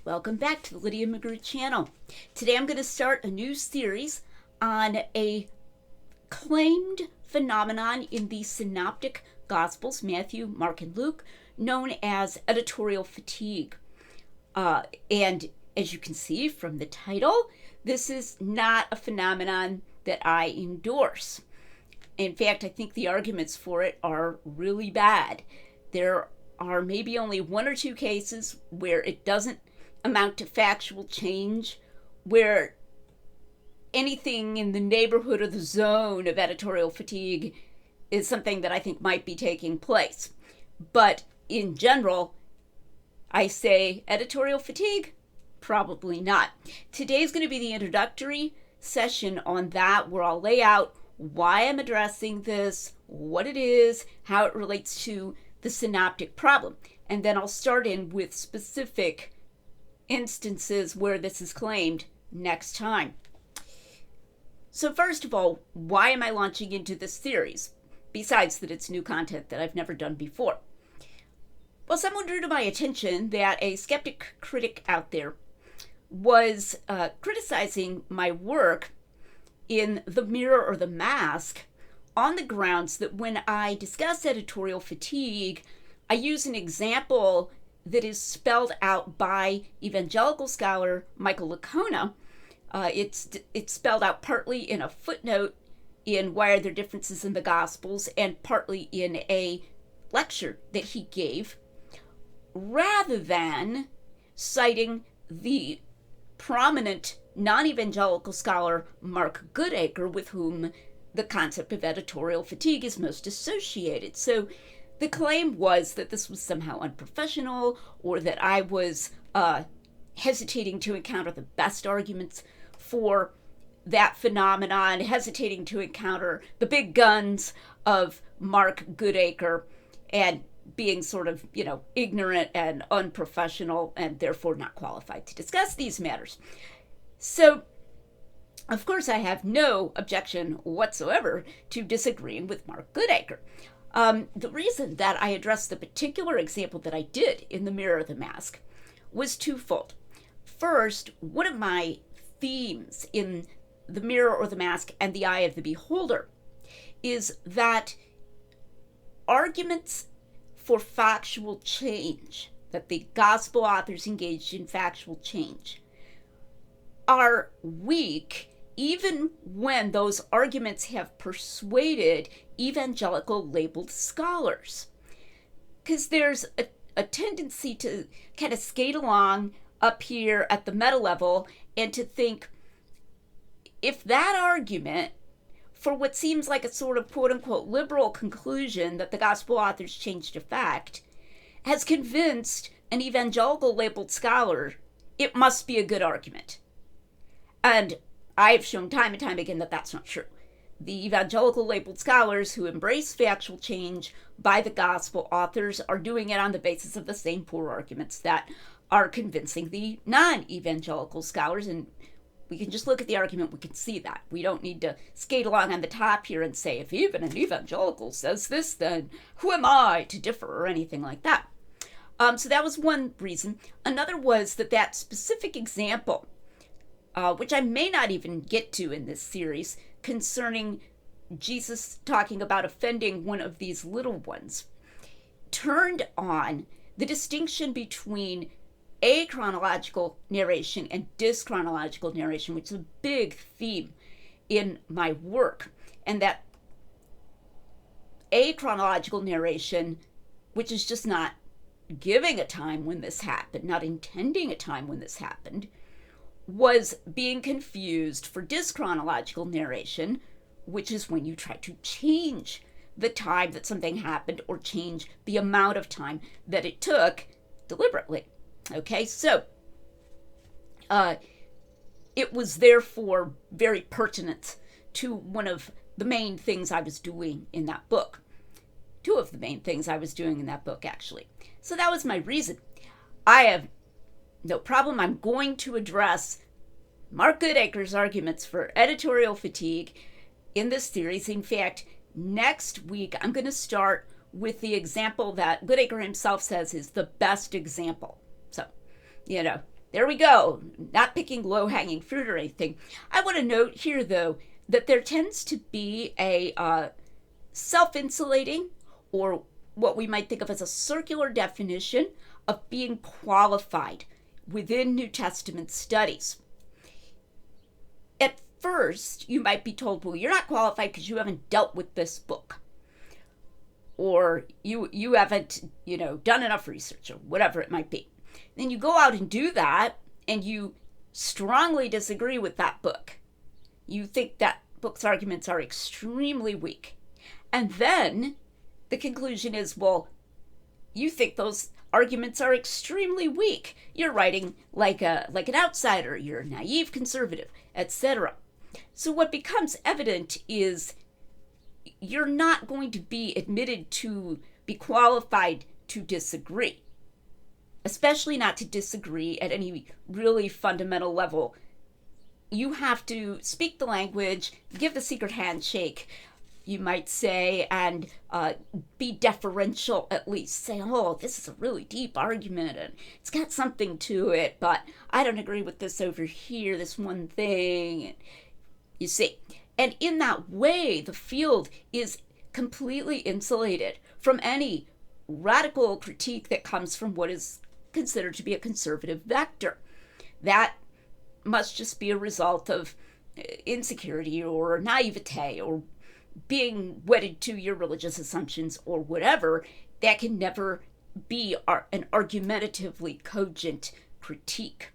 Welcome back to the Lydia McGrew channel. Today I'm going to start a new series on a claimed phenomenon in the Synoptic Gospels, Matthew, Mark, and Luke, known as editorial fatigue. And as you can see from the title, this is not a phenomenon that I endorse. In fact, I think the arguments for it are really bad. There are maybe only one or two cases where it doesn't amount to factual change, where anything in the neighborhood or the zone of editorial fatigue is something that I think might be taking place. But in general, I say editorial fatigue? Probably not. Today's going to be the introductory session on that, where I'll lay out why I'm addressing this, what it is, how it relates to the synoptic problem. And then I'll start in with specific instances where this is claimed next time. So first of all, why am I launching into this series, besides that it's new content that I've never done before? Well, someone drew to my attention that a skeptic critic out there was criticizing my work in The Mirror or the Mask on the grounds that when I discuss editorial fatigue, I use an example that is spelled out by evangelical scholar Michael Licona. It's spelled out partly in a footnote in Why Are There Differences in the Gospels and partly in a lecture that he gave, rather than citing the prominent non-evangelical scholar Mark Goodacre, with whom the concept of editorial fatigue is most associated. So the claim was that this was somehow unprofessional, or that I was hesitating to encounter the best arguments for that phenomenon, hesitating to encounter the big guns of Mark Goodacre, and being sort of, ignorant and unprofessional, and therefore not qualified to discuss these matters. So, of course, I have no objection whatsoever to disagreeing with Mark Goodacre. The reason that I addressed the particular example that I did in The Mirror or the Mask was twofold. First, one of my themes in The Mirror or the Mask and The Eye of the Beholder is that arguments for factual change, that the gospel authors engaged in factual change, are weak even when those arguments have persuaded evangelical labeled scholars. Because there's a tendency to kind of skate along up here at the meta level and to think, if that argument, for what seems like a sort of quote-unquote liberal conclusion that the gospel authors changed to fact, has convinced an evangelical labeled scholar, it must be a good argument. And I've shown time and time again that that's not true. The evangelical labeled scholars who embrace factual change by the gospel authors are doing it on the basis of the same poor arguments that are convincing the non-evangelical scholars. And we can just look at the argument, we can see that. We don't need to skate along on the top here and say, if even an evangelical says this, then who am I to differ, or anything like that. So that was one reason. Another was that specific example, which I may not even get to in this series, concerning Jesus talking about offending one of these little ones, turned on the distinction between achronological narration and dyschronological narration, which is a big theme in my work. And that achronological narration, which is just not giving a time when this happened, not intending a time when this happened, was being confused for dyschronological narration, which is when you try to change the time that something happened or change the amount of time that it took deliberately. Okay, so it was therefore very pertinent to one of the main things I was doing in that book. Two of the main things I was doing in that book, actually. So that was my reason. I have no problem. I'm going to address Mark Goodacre's arguments for editorial fatigue in this series. In fact, next week I'm going to start with the example that Goodacre himself says is the best example. So, there we go. Not picking low-hanging fruit or anything. I want to note here, though, that there tends to be a self-insulating, or what we might think of as a circular definition of being qualified within New Testament studies. At first, you might be told, well, you're not qualified because you haven't dealt with this book. Or you haven't, done enough research, or whatever it might be. Then you go out and do that, and you strongly disagree with that book. You think that book's arguments are extremely weak. And then the conclusion is, well, you think those arguments are extremely weak. You're writing like an outsider. You're a naive conservative, etc. So what becomes evident is you're not going to be admitted to be qualified to disagree, especially not to disagree at any really fundamental level. You have to speak the language, give the secret handshake, you might say, and be deferential at least. Say, oh, this is a really deep argument and it's got something to it, but I don't agree with this over here, this one thing. You see, and in that way, the field is completely insulated from any radical critique that comes from what is considered to be a conservative vector. That must just be a result of insecurity or naivete or being wedded to your religious assumptions or whatever. That can never be an argumentatively cogent critique.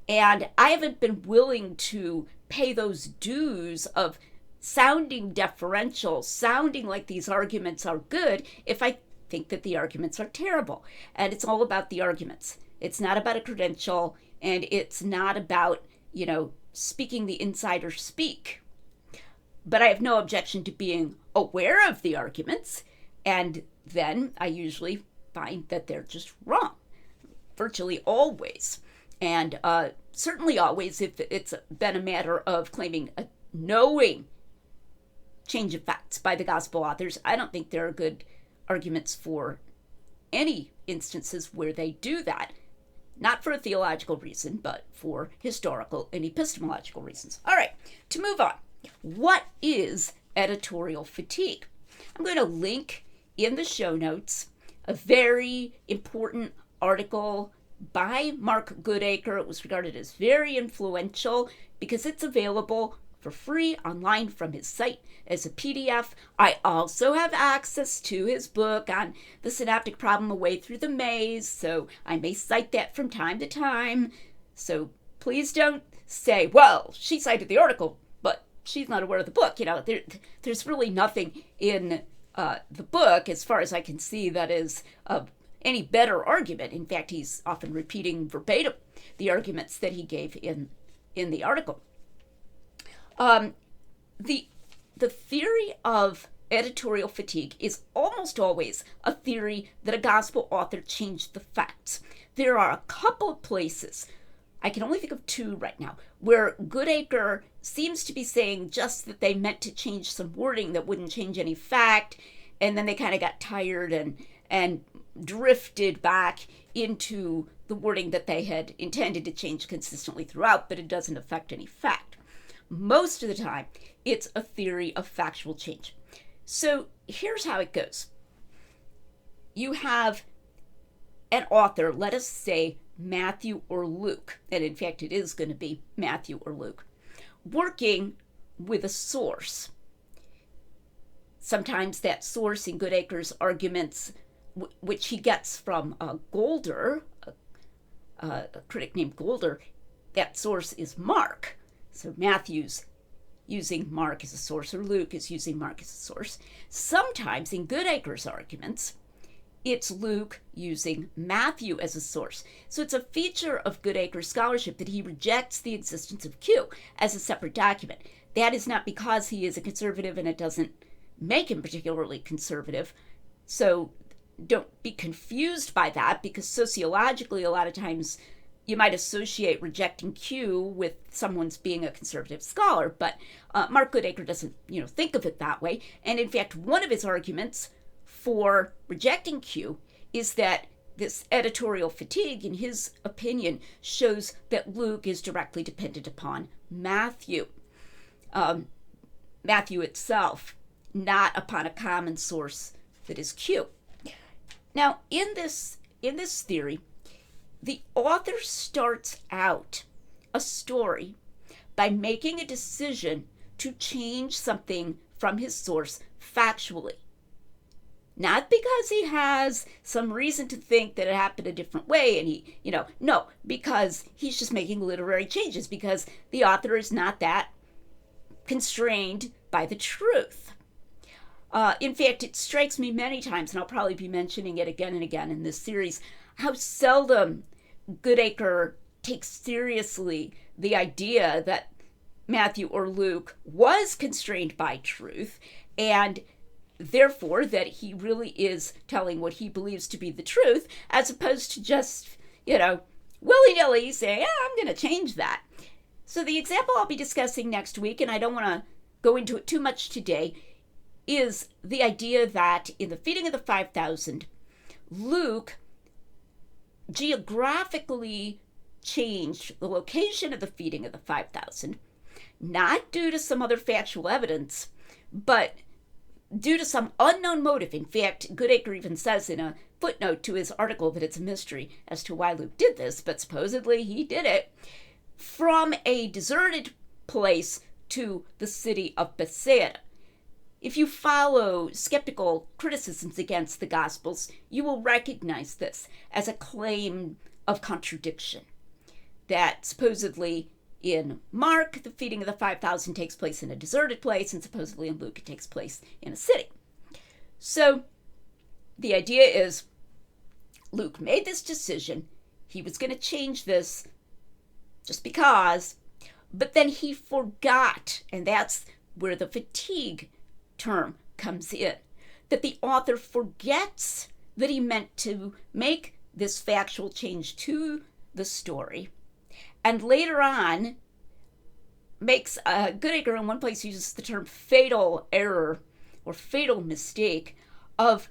And I haven't been willing to pay those dues of sounding deferential, sounding like these arguments are good, if I think that the arguments are terrible. And it's all about the arguments. It's not about a credential, and it's not about, speaking the insider speak. But I have no objection to being aware of the arguments, and then I usually find that they're just wrong, virtually always. And certainly always if it's been a matter of claiming a knowing change of facts by the gospel authors. I don't think there are good arguments for any instances where they do that. Not for a theological reason, but for historical and epistemological reasons. All right, to move on. What is editorial fatigue? I'm going to link in the show notes a very important article by Mark Goodacre. It was regarded as very influential because it's available for free online from his site as a PDF. I also have access to his book on the synoptic problem, A Way Through the Maze, so I may cite that from time to time. So please don't say, well, she cited the article, but she's not aware of the book. There's really nothing in the book, as far as I can see, that is any better argument. In fact, he's often repeating verbatim the arguments that he gave in the article. The theory of editorial fatigue is almost always a theory that a gospel author changed the facts. There are a couple of places, I can only think of two right now, where Goodacre seems to be saying just that they meant to change some wording that wouldn't change any fact, and then they kind of got tired and drifted back into the wording that they had intended to change consistently throughout, but it doesn't affect any fact. Most of the time, it's a theory of factual change. So here's how it goes. You have an author, let us say Matthew or Luke, and in fact it is going to be Matthew or Luke, working with a source. Sometimes that source in Goodacre's arguments, which he gets from Goulder, a critic named Goulder, that source is Mark. So Matthew's using Mark as a source, or Luke is using Mark as a source. Sometimes in Goodacre's arguments, it's Luke using Matthew as a source. So it's a feature of Goodacre's scholarship that he rejects the existence of Q as a separate document. That is not because he is a conservative and it doesn't make him particularly conservative. So don't be confused by that, because sociologically a lot of times you might associate rejecting Q with someone's being a conservative scholar, but Mark Goodacre doesn't, think of it that way. And in fact, one of his arguments for rejecting Q is that this editorial fatigue, in his opinion, shows that Luke is directly dependent upon Matthew. Matthew itself, not upon a common source that is Q. Now, in this theory, the author starts out a story by making a decision to change something from his source factually. Not because he has some reason to think that it happened a different way, and no, because he's just making literary changes, because the author is not that constrained by the truth. In fact, it strikes me many times, and I'll probably be mentioning it again and again in this series, how seldom Goodacre takes seriously the idea that Matthew or Luke was constrained by truth, and therefore that he really is telling what he believes to be the truth, as opposed to just, willy-nilly saying, I'm going to change that. So the example I'll be discussing next week, and I don't want to go into it too much today, is the idea that in the feeding of the 5,000, Luke geographically changed the location of the feeding of the 5,000, not due to some other factual evidence, but due to some unknown motive. In fact, Goodacre even says in a footnote to his article that it's a mystery as to why Luke did this, but supposedly he did it from a deserted place to the city of Bethsaida. If you follow skeptical criticisms against the Gospels, you will recognize this as a claim of contradiction. That supposedly in Mark, the feeding of the 5,000 takes place in a deserted place, and supposedly in Luke, it takes place in a city. So the idea is Luke made this decision. He was going to change this just because, but then he forgot, and that's where the fatigue term comes in, that the author forgets that he meant to make this factual change to the story, and later on makes Goodacre in one place uses the term fatal error or fatal mistake of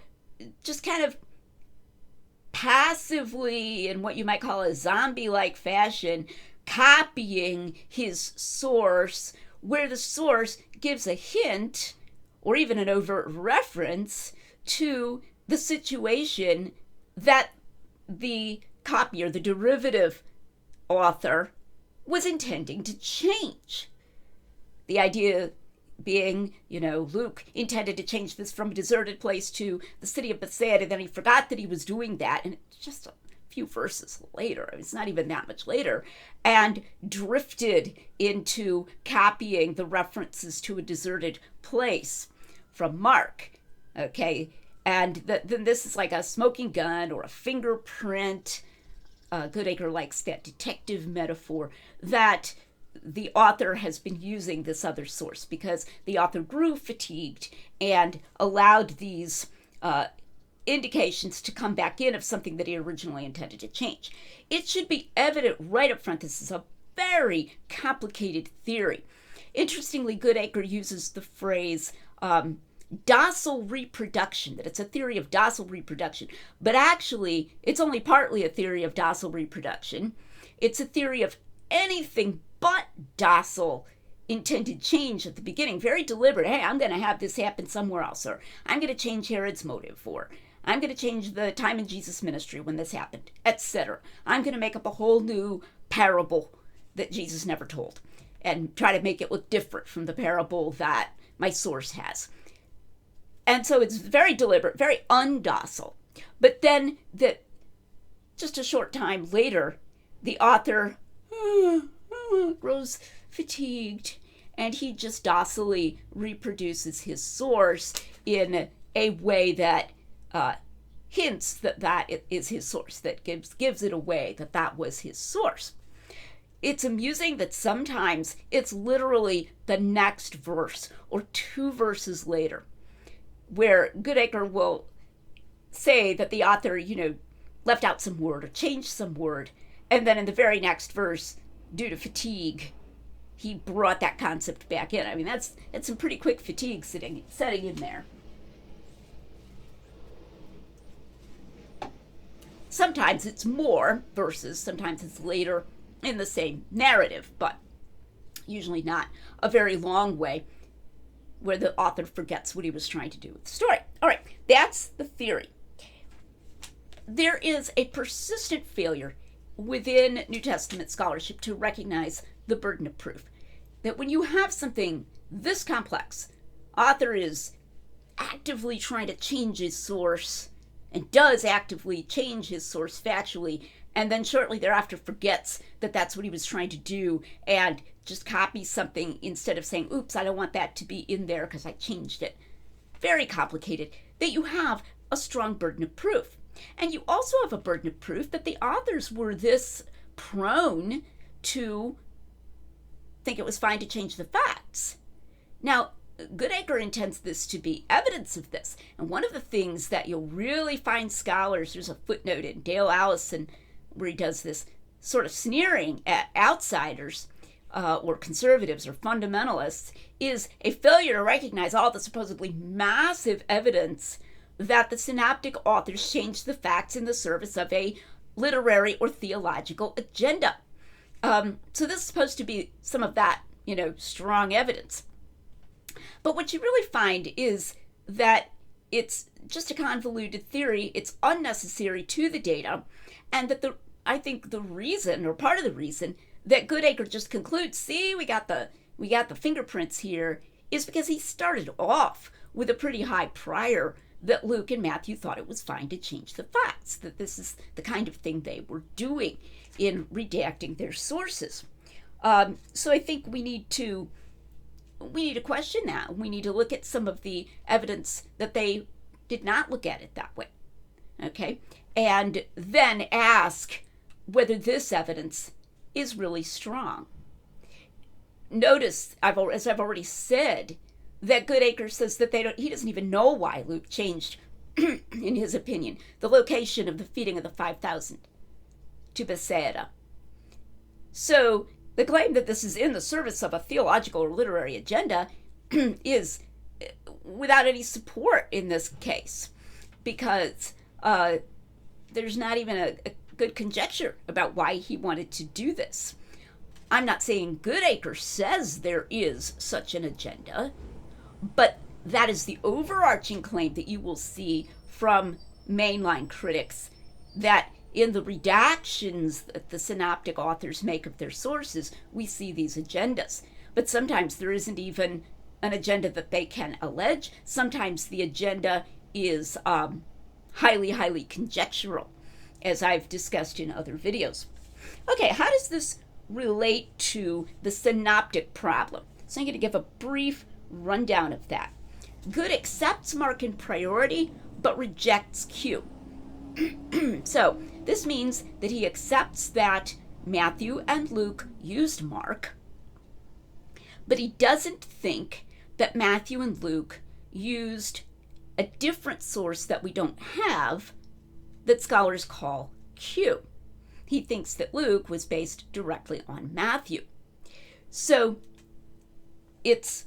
just kind of passively, in what you might call a zombie-like fashion, copying his source, where the source gives a hint or even an overt reference to the situation that the copier, the derivative author, was intending to change. The idea being, Luke intended to change this from a deserted place to the city of Bethsaida, then he forgot that he was doing that, and just a few verses later, it's not even that much later, and drifted into copying the references to a deserted place from Mark, okay? And then this is like a smoking gun or a fingerprint. Goodacre likes that detective metaphor that the author has been using this other source because the author grew fatigued and allowed these indications to come back in of something that he originally intended to change. It should be evident right up front this is a very complicated theory. Interestingly, Goodacre uses the phrase docile reproduction, that it's a theory of docile reproduction. But actually, it's only partly a theory of docile reproduction. It's a theory of anything but docile intended change at the beginning. Very deliberate. Hey, I'm going to have this happen somewhere else, or I'm going to change Herod's motive, or I'm going to change the time in Jesus' ministry when this happened, etc. I'm going to make up a whole new parable that Jesus never told and try to make it look different from the parable that my source has. And so it's very deliberate, very undocile. But then just a short time later, the author grows fatigued, and he just docilely reproduces his source in a way that hints that it is his source, that gives it away that was his source. It's amusing that sometimes it's literally the next verse or two verses later where Goodacre will say that the author, left out some word or changed some word, and then in the very next verse, due to fatigue, he brought that concept back in. I mean, that's some pretty quick fatigue setting in there. sometimes it's more verses, sometimes it's later in the same narrative, but usually not a very long way where the author forgets what he was trying to do with the story. All right, that's the theory. There is a persistent failure within New Testament scholarship to recognize the burden of proof. That when you have something this complex, author is actively trying to change his source and does actively change his source factually, and then shortly thereafter forgets that that's what he was trying to do and just copies something instead of saying, oops, I don't want that to be in there because I changed it. Very complicated. That you have a strong burden of proof. And you also have a burden of proof that the authors were this prone to think it was fine to change the facts. Now, Goodacre intends this to be evidence of this. And one of the things that you'll really find scholars, there's a footnote in Dale Allison where he does this sort of sneering at outsiders or conservatives or fundamentalists, is a failure to recognize all the supposedly massive evidence that the synoptic authors changed the facts in the service of a literary or theological agenda. So this is supposed to be some of that, strong evidence. But what you really find is that it's just a convoluted theory, it's unnecessary to the data, and that I think the reason, or part of the reason, that Goodacre just concludes, see, we got the fingerprints here, is because he started off with a pretty high prior that Luke and Matthew thought it was fine to change the facts, that this is the kind of thing they were doing in redacting their sources. So I think we need to question that. We need to look at some of the evidence that they did not look at it that way, okay? And then ask whether this evidence is really strong. Notice, as I've already said, that Goodacre says that he doesn't even know why Luke changed, in his opinion, the location of the feeding of the 5,000 to Bethsaida. So the claim that this is in the service of a theological or literary agenda is without any support in this case, because there's not even a good conjecture about why he wanted to do this. I'm not saying Goodacre says there is such an agenda, but that is the overarching claim that you will see from mainline critics, that in the redactions that the synoptic authors make of their sources, we see these agendas. But sometimes there isn't even an agenda that they can allege. Sometimes the agenda is highly, highly conjectural, as I've discussed in other videos. Okay, how does this relate to the synoptic problem? So I'm going to give a brief rundown of that. Good accepts Mark in priority, but rejects Q. So this means that he accepts that Matthew and Luke used Mark, but he doesn't think that Matthew and Luke used a different source that we don't have that scholars call Q. He thinks that Luke was based directly on Matthew. So it's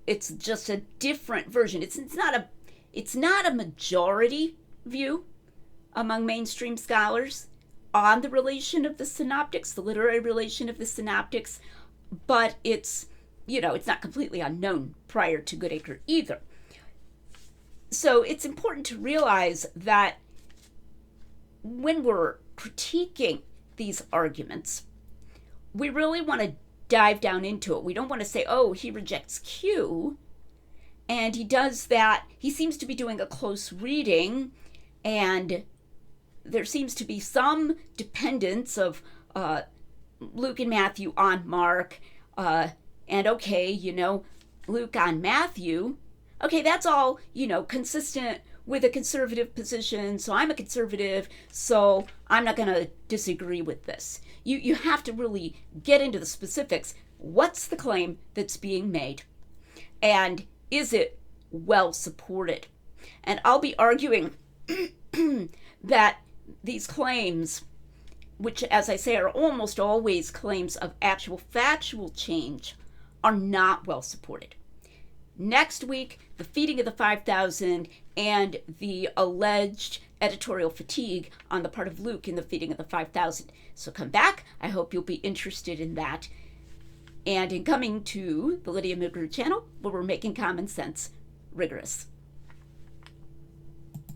just a different version. It's not a majority view among mainstream scholars on the relation of the synoptics, the literary relation of the synoptics, but it's not completely unknown prior to Goodacre either. So it's important to realize that when we're critiquing these arguments, we really want to dive down into it. We don't want to say, oh, he rejects Q, and he does that. He seems to be doing a close reading, and there seems to be some dependence of Luke and Matthew on Mark, and okay, Luke on Matthew. Okay, that's all, consistent with a conservative position, so I'm a conservative, so I'm not going to disagree with this. You have to really get into the specifics. What's the claim that's being made? And is it well supported? And I'll be arguing that these claims, which, as I say, are almost always claims of actual factual change, are not well supported. Next week, the feeding of the 5,000 and the alleged editorial fatigue on the part of Luke in the feeding of the 5,000. So come back. I hope you'll be interested in that. And in coming to the Lydia McGrew channel, where we're making common sense rigorous.